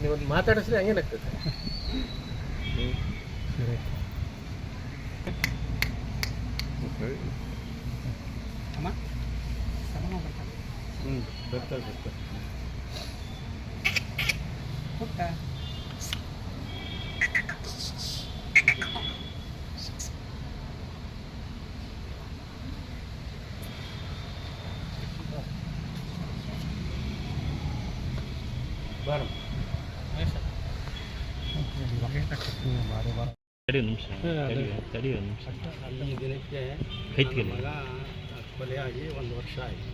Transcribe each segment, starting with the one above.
ನೀವು ಮಾತಾಡಿಸ್ರಿ ಹಂಗೇನಾಗ್ತದೆ. ಬರ್ತಾರೆ ಈ ದಿನಕ್ಕೆ ಮಗ ಕೊಲೆಯಾಗಿ 1 ವರ್ಷ ಆಯಿತು.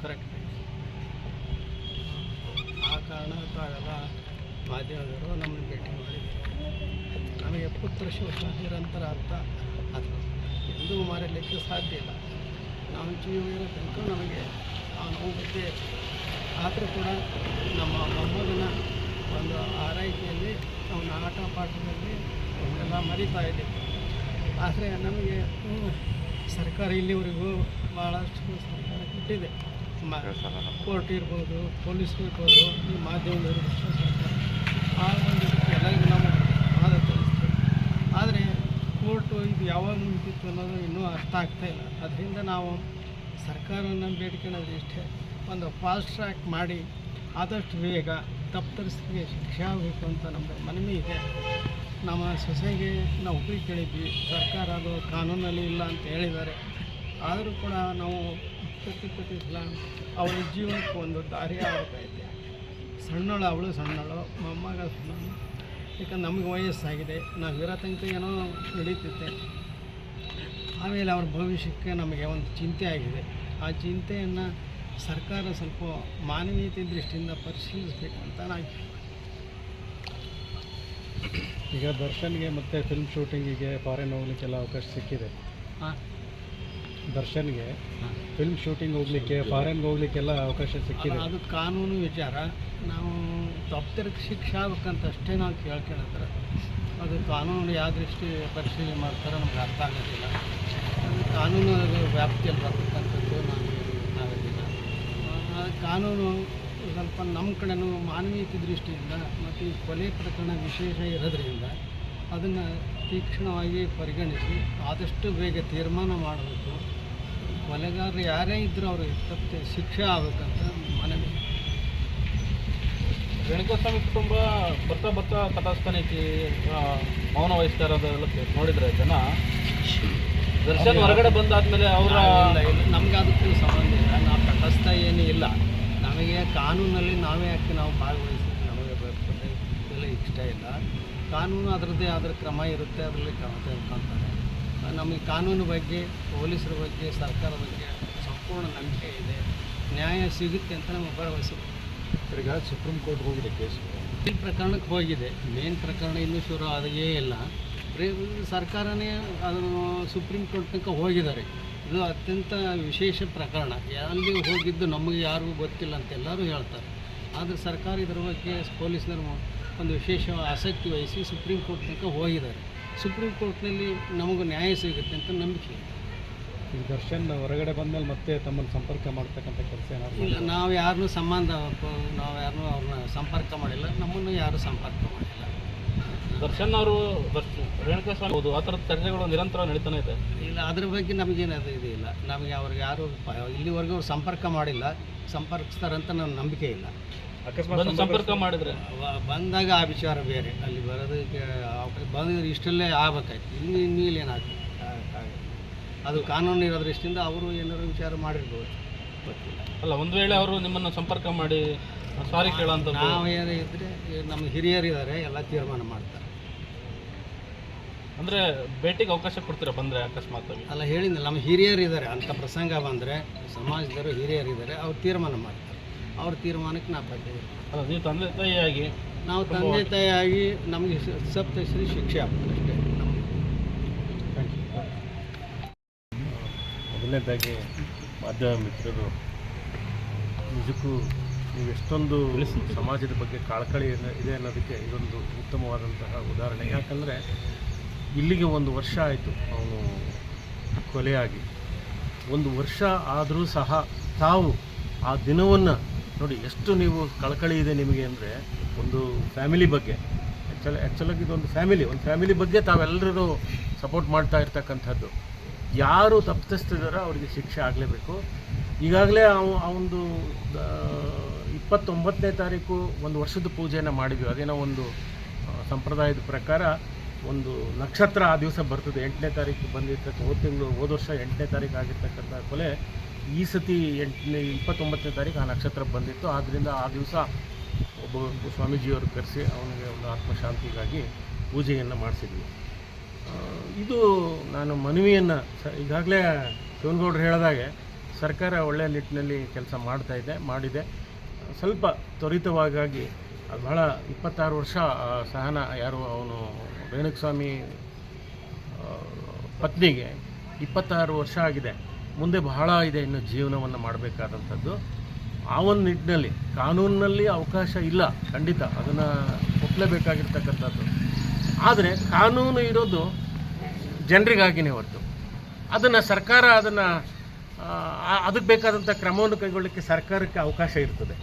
ಕರೆಕ್ಟ್. ಆ ಕಾರಣಕ್ಕಾಗಲ್ಲ ಮಾಧ್ಯಮದವರು ನಮ್ಮನ್ನು ಭೇಟಿ ಮಾಡಿದ್ದಾರೆ. ನಮಗೆ ಪುತ್ರ ಶೋಷ ನಿರಂತರ ಅಂತ ಅದು ಎಂದೂ ಮರೆಯಲಿಕ್ಕೆ ಸಾಧ್ಯ ಇಲ್ಲ. ನಾವು ಜೀವ ಇರೋ ತನಕ ನಮಗೆ ಆ ನೋವು ಗೊತ್ತೇ. ಆದರೂ ಕೂಡ ನಮ್ಮ ಮೊಮ್ಮಗನ ಒಂದು ಆರೈಕೆಯಲ್ಲಿ ಅವನ ಆಟ ಪಾಠದಲ್ಲಿ ಎಲ್ಲ ಮರಿತಾ ಇದ್ದೀವಿ. ಆದರೆ ನಮಗೆ ಸರ್ಕಾರ ಇಲ್ಲಿವರೆಗೂ ಭಾಳಷ್ಟು ಸರ್ಕಾರ ಕೊಟ್ಟಿದೆ. ಕೋರ್ಟ್ ಇರ್ಬೋದು, ಪೊಲೀಸ್ ಇರ್ಬೋದು, ಈ ಮಾಧ್ಯಮದವರು ಸರ್ಕಾರ ಆ ಒಂದು ಎಲ್ಲರಿಗೂ ನಾವು ವಾದ ತಿಳಿಸ್ತೀವಿ. ಆದರೆ ಕೋರ್ಟು ಇದು ಯಾವಾಗ ಮುಗಿತಿತ್ತು ಅನ್ನೋದು ಇನ್ನೂ ಅರ್ಥ ಆಗ್ತಾಯಿಲ್ಲ. ಅದರಿಂದ ನಾವು ಸರ್ಕಾರವನ್ನು ಬೇಡಿಕೊಳ್ಳೋದು ಇಷ್ಟೇ, ಒಂದು ಫಾಸ್ಟ್ ಟ್ರ್ಯಾಕ್ ಮಾಡಿ ಆದಷ್ಟು ಬೇಗ ತಪ್ಪಿತಸ್ಥರಿಗೆ ಶಿಕ್ಷೆ ಆಗಬೇಕು ಅಂತ ನಮ್ಮದು ಮನವಿ ಇದೆ. ನಮ್ಮ ಸೊಸೆಗೆ ನಾವು ಒಪ್ಪಿಗೆ ಕೇಳಿದ್ವಿ, ಸರ್ಕಾರ ಅದು ಕಾನೂನಲ್ಲಿ ಇಲ್ಲ ಅಂತ ಹೇಳಿದ್ದಾರೆ. ಆದರೂ ಕೂಡ ನಾವು ಪ್ರತಿಲ್ಲ ಅವಳ ಜೀವನಕ್ಕೆ ಒಂದು ದಾರಿ ಆಗಬೇಕೈತೆ. ಅವಳು ಸಣ್ಣಳು, ಮೊಮ್ಮಗ ಸಣ್ಣಳು. ಯಾಕಂದ್ರೆ ನಮಗೆ ವಯಸ್ಸಾಗಿದೆ, ನಾವು ಇರೋ ತನಕ ಏನೋ ನಡೀತಿತ್ತೆ. ಆಮೇಲೆ ಅವ್ರ ಭವಿಷ್ಯಕ್ಕೆ ನಮಗೆ ಒಂದು ಚಿಂತೆ ಆಗಿದೆ. ಆ ಚಿಂತೆಯನ್ನು ಸರ್ಕಾರ ಸ್ವಲ್ಪ ಮಾನವೀಯತೆ ದೃಷ್ಟಿಯಿಂದ ಪರಿಶೀಲಿಸಬೇಕಂತ ನಾವು. ಈಗ ದರ್ಶನ್ಗೆ ಮತ್ತು ಫಿಲ್ಮ್ ಶೂಟಿಂಗಿಗೆ ಫಾರಿನ್ ಹೋಗ್ಲಿಕ್ಕೆಲ್ಲ ಅವಕಾಶ ಸಿಕ್ಕಿದೆ. ದರ್ಶನ್ಗೆ ಫಿಲ್ಮ್ ಶೂಟಿಂಗ್ ಹೋಗಲಿಕ್ಕೆ ಫಾರಿನ್ಗೆ ಹೋಗ್ಲಿಕ್ಕೆಲ್ಲ ಅವಕಾಶ ಸಿಕ್ಕಿದೆ. ಅದು ಕಾನೂನು ವಿಚಾರ. ನಾವು ತಪ್ಪಿತರಿಗೆ ಶಿಕ್ಷೆ ಆಗ್ಬೇಕಂತ ಅಷ್ಟೇ ನಾವು ಕೇಳ್ಕೊಳ್ತಾರೆ. ಅದು ಕಾನೂನು ಯಾವ ದೃಷ್ಟಿ ಪರಿಶೀಲನೆ ಮಾಡ್ತಾರೆ ನಮ್ಗೆ ಅರ್ಥ ಆಗೋದಿಲ್ಲ. ಅದು ಕಾನೂನು ವ್ಯಾಪ್ತಿಯಲ್ಲಿ ಬರ್ತಕ್ಕಂಥದ್ದು ನಾವೇನಿಲ್ಲ. ಕಾನೂನು ಸ್ವಲ್ಪ ನಮ್ಮ ಕಡೆನೂ ಮಾನವೀಯತೆ ದೃಷ್ಟಿಯಿಂದ ಮತ್ತು ಈ ಕೊಲೆ ಪ್ರಕರಣ ವಿಶೇಷ ಇರೋದ್ರಿಂದ ಅದನ್ನು ತೀಕ್ಷ್ಣವಾಗಿ ಪರಿಗಣಿಸಿ ಆದಷ್ಟು ಬೇಗ ತೀರ್ಮಾನ ಮಾಡಬೇಕು. ಕೊಲೆಗಾರರು ಯಾರೇ ಇದ್ದರೂ ಅವರು ತಪ್ಪು ಶಿಕ್ಷೆ ಆಗಬೇಕಂತ ಮನವಿ. ರೇಣುಕಾಸ್ವಾಮಿ ಕುಟುಂಬ ಬರ್ತಾ ತಟಸ್ಥನೈತಿ, ಮೌನ ವಹಿಸ್ತಾ ಇರೋದೆಲ್ಲ ನೋಡಿದರೆ ಜನ ದರ್ಶನ್ ಹೊರಗಡೆ ಬಂದಾದ್ಮೇಲೆ ಅವರ ನಮ್ಗೆ ಅದಕ್ಕೂ ಸಂಬಂಧ ಇಲ್ಲ. ನಾವು ತಟಸ್ಥ ಏನೂ ಇಲ್ಲ. ನಮಗೆ ಕಾನೂನಲ್ಲಿ ನಾವೇ ಯಾಕೆ ನಾವು ಭಾಗವಹಿಸ್ತೀವಿ, ನಮಗೆ ಎಲ್ಲ ಇಷ್ಟ ಇಲ್ಲ. ಕಾನೂನು ಅದರದ್ದೇ ಆದ ಕ್ರಮ ಇರುತ್ತೆ, ಅದರಲ್ಲಿ ಕ್ರಮ ತೆಗೆದುಕೊಳ್ತಾರೆ. ನಮಗೆ ಕಾನೂನು ಬಗ್ಗೆ, ಪೊಲೀಸರ ಬಗ್ಗೆ, ಸರ್ಕಾರದ ಬಗ್ಗೆ ಸಂಪೂರ್ಣ ನಂಬಿಕೆ ಇದೆ. ನ್ಯಾಯ ಸಿಗುತ್ತೆ ಅಂತ ನಮಗೆ ಭರವಸೆ. ಈಗ ಸುಪ್ರೀಂ ಕೋರ್ಟ್ ಹೋಗಿದೆ ಕೇಸ್. ಮೇನ್ ಪ್ರಕರಣಕ್ಕೆ ಹೋಗಿದೆ. ಮೇನ್ ಪ್ರಕರಣ ಇನ್ನೂ ಶುರು ಆದಾಗೇ ಇಲ್ಲ. ಸರ್ಕಾರನೇ ಅದನ್ನು ಸುಪ್ರೀಂ ಕೋರ್ಟ್ ತನಕ ಹೋಗಿದ್ದಾರೆ. ಇದು ಅತ್ಯಂತ ವಿಶೇಷ ಪ್ರಕರಣ. ಅಲ್ಲಿ ಹೋಗಿದ್ದು ನಮಗೆ ಯಾರಿಗೂ ಗೊತ್ತಿಲ್ಲ ಅಂತ ಎಲ್ಲರೂ ಹೇಳ್ತಾರೆ. ಆದರೆ ಸರ್ಕಾರ ಇದರ ಬಗ್ಗೆ ಪೊಲೀಸರು ಒಂದು ವಿಶೇಷ ಆಸಕ್ತಿ ವಹಿಸಿ ಸುಪ್ರೀಂ ಕೋರ್ಟ್ ತನಕ ಹೋಗಿದ್ದಾರೆ. ಸುಪ್ರೀಂ ಕೋರ್ಟ್ನಲ್ಲಿ ನಮಗೆ ನ್ಯಾಯ ಸಿಗುತ್ತೆ ಅಂತ ನಂಬಿಕೆ. ಈಗ ದರ್ಶನ್ ಹೊರಗಡೆ ಬಂದಮೇಲೆ ಮತ್ತೆ ತಮ್ಮನ್ನು ಸಂಪರ್ಕ ಮಾಡ್ತಕ್ಕಂಥ ಕೆಲಸ ಏನಾದ್ರು ಇಲ್ಲ. ನಾವು ಯಾರನ್ನೂ ಅವ್ರನ್ನ ಸಂಪರ್ಕ ಮಾಡಿಲ್ಲ, ನಮ್ಮನ್ನು ಯಾರೂ ಸಂಪರ್ಕ ಮಾಡಿಲ್ಲ. ದರ್ಶನ್ ಅವರು ರೇಣುಕಾಸ್ವಾಮಿ ಹೌದು ಆ ಥರದ ಚರ್ಚೆಗಳು ನಿರಂತರ ನಡೀತಾನೆ ಇದೆ. ಇಲ್ಲ, ಅದ್ರ ಬಗ್ಗೆ ನಮಗೇನದು ಇದು ಇಲ್ಲ. ನಮಗೆ ಅವ್ರಿಗೆ ಯಾರು ಇಲ್ಲಿವರೆಗೂ ಅವ್ರು ಸಂಪರ್ಕ ಮಾಡಿಲ್ಲ, ಸಂಪರ್ಕಿಸ್ತಾರಂತ ನನ್ನ ನಂಬಿಕೆ ಇಲ್ಲ. ಅಕಸ್ಮಾತ್ ಸಂಪರ್ಕ ಮಾಡಿದರೆ ಬಂದಾಗ ಆ ವಿಚಾರ ಬೇರೆ. ಅಲ್ಲಿ ಬರೋದಕ್ಕೆ ಬಂದಿದ್ರೆ ಇಷ್ಟಲ್ಲೇ ಆಗ್ಬೇಕಾಯ್ತು. ಇನ್ನೂ ಏನಾಗ್ತದೆ ಅದು ಕಾನೂನು ಇರೋ ದೃಷ್ಟಿಯಿಂದ ಅವರು ಏನಾದ್ರು ವಿಚಾರ ಮಾಡಿರ್ಬೋದು, ಗೊತ್ತಿಲ್ಲ. ಅಲ್ಲ, ಒಂದು ವೇಳೆ ಅವರು ನಿಮ್ಮನ್ನು ಸಂಪರ್ಕ ಮಾಡಿ ಸಾರಿ ಕೇಳೋಂಥ ನಾವು ಏನೇ ಇದ್ದರೆ ನಮ್ಗೆ ಹಿರಿಯರು ಇದ್ದಾರೆ, ಎಲ್ಲ ತೀರ್ಮಾನ ಮಾಡ್ತಾರೆ. ಅಂದರೆ ಭೇಟಿಗೆ ಅವಕಾಶ ಕೊಡ್ತೀರಾ ಬಂದರೆ ಅಕಸ್ಮಾತ್? ಅಲ್ಲ, ಹೇಳಿದ್ನಲ್ಲ, ನಮ್ಮ ಹಿರಿಯರು ಇದ್ದಾರೆ. ಅಂಥ ಪ್ರಸಂಗ ಬಂದರೆ ಸಮಾಜದವರು ಹಿರಿಯರು ಇದ್ದಾರೆ, ಅವ್ರು ತೀರ್ಮಾನ ಮಾಡ್ತಾರೆ. ಅವ್ರ ತೀರ್ಮಾನಕ್ಕೆ ನಾವು ಬರ್ತೀವಿ. ಅಲ್ಲ, ನೀವು ತಂದೆ ತಾಯಿಯಾಗಿ ನಾವು ತಂದೆ ತಾಯಿಯಾಗಿ ನಮಗೆ ಸಪ್ತಶ್ರೀ ಶಿಕ್ಷೆ ಆಗ್ತದೆ ಅಷ್ಟೇ. ಮೊದಲನೇದಾಗಿ ಮಾಧ್ಯಮ ಮಿತ್ರರು ನಿಜಕ್ಕೂ ನೀವು ಎಷ್ಟೊಂದು ಸಮಾಜದ ಬಗ್ಗೆ ಕಾಳಕಳಿ ಇದೆ ಅನ್ನೋದಕ್ಕೆ ಇದೊಂದು ಉತ್ತಮವಾದಂತಹ ಉದಾಹರಣೆ. ಯಾಕಂದರೆ ಇಲ್ಲಿಗೆ 1 ವರ್ಷ ಆಯಿತು ಅವನು ಕೊಲೆಯಾಗಿ. 1 ವರ್ಷ ಆದರೂ ಸಹ ತಾವು ಆ ದಿನವನ್ನು ನೋಡಿ ಎಷ್ಟು ನೀವು ಕಳಕಳಿ ಇದೆ ನಿಮಗೆ ಅಂದರೆ, ಒಂದು ಫ್ಯಾಮಿಲಿ ಬಗ್ಗೆ ಆ್ಯಕ್ಚುಲಾಗಿ ಇದೊಂದು ಫ್ಯಾಮಿಲಿ ಬಗ್ಗೆ ತಾವೆಲ್ಲರೂ ಸಪೋರ್ಟ್ ಮಾಡ್ತಾ ಇರ್ತಕ್ಕಂಥದ್ದು. ಯಾರು ತಪ್ಪಿಸ್ತಿದ್ದಾರೋ ಅವರಿಗೆ ಶಿಕ್ಷೆ ಆಗಲೇಬೇಕು. ಈಗಾಗಲೇ ಅವನದು 29ನೇ ತಾರೀಕು 1 ವರ್ಷದ ಪೂಜೆಯನ್ನು ಮಾಡಿದ್ವಿ. ಅದೇನೋ ಒಂದು ಸಂಪ್ರದಾಯದ ಪ್ರಕಾರ ಒಂದು ನಕ್ಷತ್ರ ಆ ದಿವಸ ಬರ್ತದೆ. 8ನೇ ತಾರೀಕು ಬಂದಿರ್ತಕ್ಕ ಹೋದ ವರ್ಷ 8ನೇ ತಾರೀಕು ಆಗಿರ್ತಕ್ಕಂಥ ಕೊಲೆ ಈ ಸತಿ 29ನೇ ತಾರೀಕು ಆ ನಕ್ಷತ್ರ ಬಂದಿತ್ತು. ಆದ್ದರಿಂದ ಆ ದಿವಸ ಒಬ್ಬ ಸ್ವಾಮೀಜಿಯವರು ಕರೆಸಿ ಅವನಿಗೆ ಒಂದು ಆತ್ಮಶಾಂತಿಗಾಗಿ ಪೂಜೆಯನ್ನು ಮಾಡಿಸಿದ್ವಿ. ಇದು ನಾನು ಮನವಿಯನ್ನು ಈಗಾಗಲೇ ಶಿವನಗೌಡರು ಹೇಳಿದಾಗೆ ಸರ್ಕಾರ ಒಳ್ಳೆಯ ನಿಟ್ಟಿನಲ್ಲಿ ಕೆಲಸ ಮಾಡಿದೆ. ಸ್ವಲ್ಪ ತ್ವರಿತವಾಗಿ ಅದು ಬಹಳ 26 ವರ್ಷ ಸಹನ ಯಾರು ಅವನು ರೇಣುಕಸ್ವಾಮಿ ಪತ್ನಿಗೆ 26 ವರ್ಷ ಆಗಿದೆ. ಮುಂದೆ ಬಹಳ ಇದೆ ಇನ್ನು ಜೀವನವನ್ನು ಮಾಡಬೇಕಾದಂಥದ್ದು. ಆ ಒಂದು ನಿಟ್ಟಿನಲ್ಲಿ ಕಾನೂನಿನಲ್ಲಿ ಅವಕಾಶ ಇಲ್ಲ, ಖಂಡಿತ ಅದನ್ನು ಒಪ್ಪಲೇಬೇಕಾಗಿರ್ತಕ್ಕಂಥದ್ದು. ಆದರೆ ಕಾನೂನು ಇರೋದು ಜನರಿಗಾಗಿಯೇ ಹೊರತು ಅದನ್ನು ಸರ್ಕಾರ ಅದಕ್ಕೆ ಬೇಕಾದಂಥ ಕ್ರಮವನ್ನು ಕೈಗೊಳ್ಳಲಿಕ್ಕೆ ಸರ್ಕಾರಕ್ಕೆ ಅವಕಾಶ ಇರ್ತದೆ.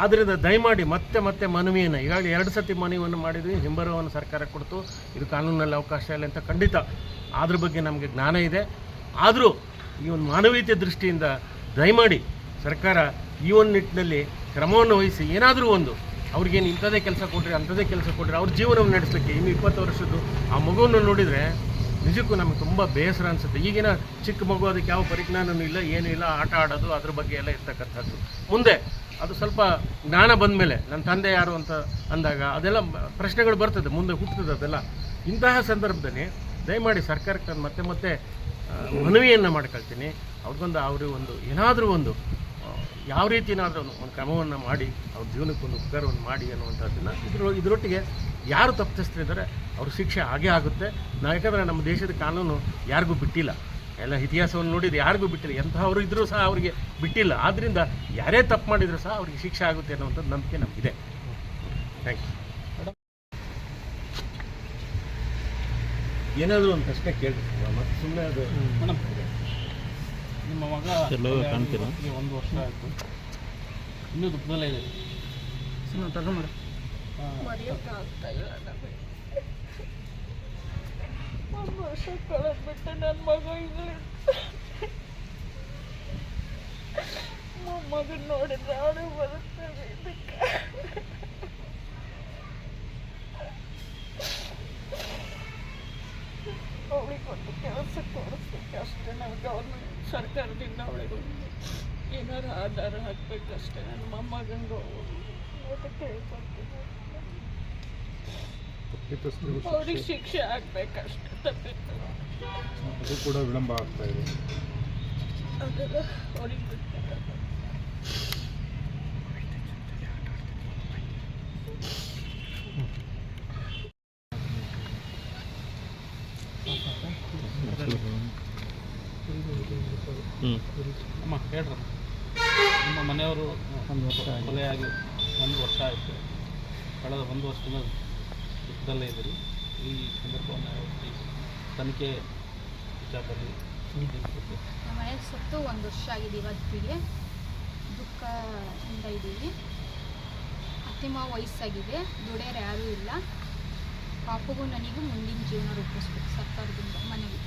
ಆದ್ದರಿಂದ ದಯಮಾಡಿ ಮತ್ತೆ ಮನವಿಯನ್ನು ಈಗಾಗಲೇ 2 ಸತಿ ಮನವಿಯನ್ನು ಮಾಡಿದ್ವಿ. ಹಿಂಬರವನ್ನು ಸರ್ಕಾರ ಕೊಡ್ತು, ಇದು ಕಾನೂನಲ್ಲಿ ಅವಕಾಶ ಇಲ್ಲ ಅಂತ. ಖಂಡಿತ ಅದ್ರ ಬಗ್ಗೆ ನಮಗೆ ಜ್ಞಾನ ಇದೆ. ಆದರೂ ಈ ಒಂದು ಮಾನವೀಯತೆ ದೃಷ್ಟಿಯಿಂದ ದಯಮಾಡಿ ಸರ್ಕಾರ ಈ ಒಂದು ನಿಟ್ಟಿನಲ್ಲಿ ಕ್ರಮವನ್ನು ವಹಿಸಿ ಏನಾದರೂ ಒಂದು ಅವ್ರಿಗೇನು ಇಂಥದ್ದೇ ಕೆಲಸ ಕೊಡ್ರಿ ಅವ್ರ ಜೀವನವನ್ನು ನಡೆಸಲಿಕ್ಕೆ. ಇನ್ನು 20 ವರ್ಷದ್ದು ಆ ಮಗುವನ್ನು ನೋಡಿದರೆ ನಿಜಕ್ಕೂ ನಮಗೆ ತುಂಬ ಬೇಸರ ಅನಿಸುತ್ತೆ. ಈಗಿನ ಚಿಕ್ಕ ಮಗು ಅದಕ್ಕೆ ಯಾವ ಪರಿಜ್ಞಾನವೂ ಇಲ್ಲ, ಏನೂ ಇಲ್ಲ, ಆಟ ಆಡೋದು ಅದ್ರ ಬಗ್ಗೆ ಎಲ್ಲ ಇರ್ತಕ್ಕಂಥದ್ದು. ಮುಂದೆ ಅದು ಸ್ವಲ್ಪ ಜ್ಞಾನ ಬಂದ ಮೇಲೆ ನನ್ನ ತಂದೆ ಯಾರು ಅಂತ ಅಂದಾಗ ಅದೆಲ್ಲ ಪ್ರಶ್ನೆಗಳು ಬರ್ತದೆ, ಮುಂದೆ ಹುಟ್ಟುತ್ತದೆ ಅದೆಲ್ಲ. ಇಂತಹ ಸಂದರ್ಭದಲ್ಲಿ ದಯಮಾಡಿ ಸರ್ಕಾರಕ್ಕೆ ನಾನು ಮತ್ತೆ ಮನವಿಯನ್ನು ಮಾಡ್ಕೊಳ್ತೀನಿ. ಅವ್ರಿಗೆ ಒಂದು ಏನಾದರೂ ಒಂದು ಯಾವ ರೀತಿಯಾದರೂ ಒಂದು ಕ್ರಮವನ್ನು ಮಾಡಿ ಅವ್ರ ಜೀವನಕ್ಕೊಂದು ಉಪಕಾರವನ್ನು ಮಾಡಿ ಅನ್ನುವಂಥದ್ದನ್ನು ಇದರೊಟ್ಟಿಗೆ ಯಾರು ತಪ್ಪಿಸ್ತಿದ್ದಾರೆ ಅವ್ರ ಶಿಕ್ಷೆ ಆಗೇ ಆಗುತ್ತೆ. ಯಾಕಂದರೆ ನಮ್ಮ ದೇಶದ ಕಾನೂನು ಯಾರಿಗೂ ಬಿಟ್ಟಿಲ್ಲ, ಎಲ್ಲ ಇತಿಹಾಸವನ್ನು ನೋಡಿದ್ರೆ ಯಾರಿಗೂ ಬಿಟ್ಟಿಲ್ಲ, ಎಂಥವ್ರು ಇದ್ದರೂ ಸಹ ಅವರಿಗೆ ಬಿಟ್ಟಿಲ್ಲ. ಆದ್ದರಿಂದ ಯಾರೇ ತಪ್ಪು ಮಾಡಿದರೂ ಸಹ ಅವ್ರಿಗೆ ಶಿಕ್ಷೆ ಆಗುತ್ತೆ ಅನ್ನುವಂಥದ್ದು ನಂಬಿಕೆ ನಮಗಿದೆ. Thank you. ಏನಾದರೂ ಒಂದು ಪ್ರಶ್ನೆ ಕೇಳಿ ಮತ್ತು ಸುಮ್ಮನೆ ಅದು ಮೇಡಮ್, ನಿಮ್ಮ ಮಗ ಕಾಣ್ತೀರಾ 1 ವರ್ಷ ಆಯಿತು, ಇನ್ನೂ ದುಃಖದಲ್ಲೇ ಇದೆ. ಮರೆಯೋಕ್ಕಾಗ್ತಾ ಇಲ್ಲ ನಮಗೆ. 1 ವರ್ಷ ಕಳೆದ್ಬಿಟ್ಟು ನನ್ನ ಮಗ ಇಲ್ಲಿ ಮೊಮ್ಮಗನ ನೋಡಿದ್ರೆ ಅವಳು ಬರುತ್ತವೆ. ಇದಕ್ಕೆ ಅವಳಿಗೆ ಒಂದು ಕೆಲಸ ಕೊಡಿಸ್ಬೇಕು ಅಷ್ಟೇ. ನಾವು ಗೌರ್ಮೆಂಟ್ ಸರ್ಕಾರದಿಂದ ಅವಳಿಗೆ ಏನಾರು ಆಧಾರ ಹಾಕ್ಬೇಕಷ್ಟೇ. ನನ್ನ ಮೊಮ್ಮಗಂಗೆ ಅದಕ್ಕೆ ಹೇಳ್ಕೊಡ್ತೀನಿ. ಅವ್ರಿಗೆ ಶಿಕ್ಷೆ ಆಗ್ಬೇಕಷ್ಟೆ. ತಪ್ಪಿತ್ತು ಅದು ಕೂಡ ವಿಳಂಬ ಆಗ್ತಾ ಇದೆ. ಅದೆಲ್ಲ ಅವ್ರಿಗೆ ಬಿಡ್ತಾರೆ. ಅಮ್ಮ ಹೇಳ್ರಮ್ಮ, ನಿಮ್ಮ ಮನೆಯವರು 1 ವರ್ಷ ಕೊಲೆಯಾಗಿ 1 ವರ್ಷ ಆಯಿತು. ಕಳೆದ 1 ವರ್ಷದ ದುಃಖದಲ್ಲೇ ಇದ್ದೀರಿ. ಈ ಸಂದರ್ಭವನ್ನು ತನಿಖೆ ವಿಚಾರದಲ್ಲಿ ನಮ್ಮ ಮನೆ ಸುತ್ತು 1 ವರ್ಷ ಆಗಿದೆ. ಇವತ್ತಿಗೆ ದುಃಖದಿಂದ ಇದ್ದೀವಿ. ಅತ್ತಿಮ ವಯಸ್ಸಾಗಿದೆ, ದುಡಿಯೋರು ಯಾರೂ ಇಲ್ಲ. ಪಾಪಗೂ ನನಗೂ ಮುಂದಿನ ಜೀವನ ರೂಪಿಸ್ಬೇಕು ಸರ್ಕಾರದಿಂದ ಮನೆಗೆ.